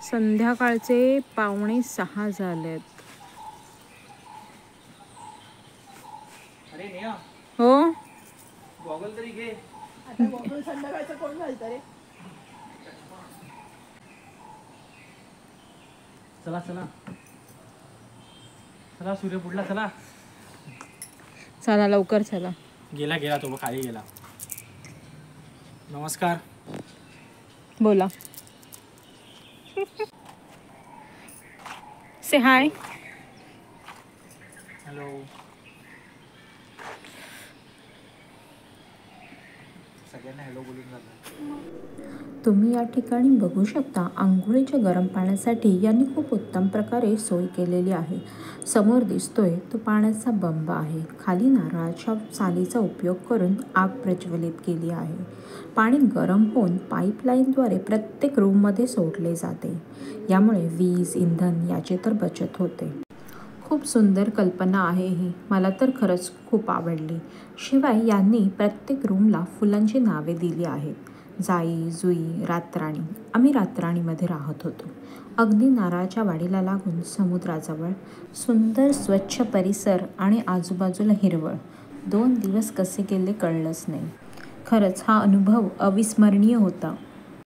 संध्याकाळचे 5:45 झालेत. अरे नेहा, हो गॉगल तरी घे. आता गॉगल संध्याकाळचं कोण घालतं रे? चला चला चला, सूर्य बुडला. चला चला लवकर चला. गेला गेला तो खाली गेला. नमस्कार. बोला. से हाय. हॅलो. सगळ्यांना हॅलो बोलून झालं. तुम्ही या ठिकाणी बघू शकता आंघोळीच्या गरम पाण्यासाठी यांनी खूप उत्तम प्रकारे सोय केलेली आहे. समोर दिसतोय तो पाण्याचा बंब आहे. खाली नारळाच्या सालीचा उपयोग करून आग प्रज्वलित केली आहे. पाणी गरम होऊन पाईपलाईनद्वारे प्रत्येक रूममध्ये सोडले जाते. यामुळे वीज, इंधन याची तर बचत होते. खूप सुंदर कल्पना आहे ही. मला तर खरंच खूप आवडली. शिवाय यांनी प्रत्येक रूमला फुलांची नावे दिली आहेत. जाई, जुई, रातराणी. आम्ही रातराणीमध्ये राहत होतो. अगदी नारळाच्या वाडीला लागून समुद्राजवळ. सुंदर स्वच्छ परिसर आणि आजूबाजूला हिरवळ. 2 दिवस कसे गेले कळलंच नाही. खरंच हा अनुभव अविस्मरणीय होता.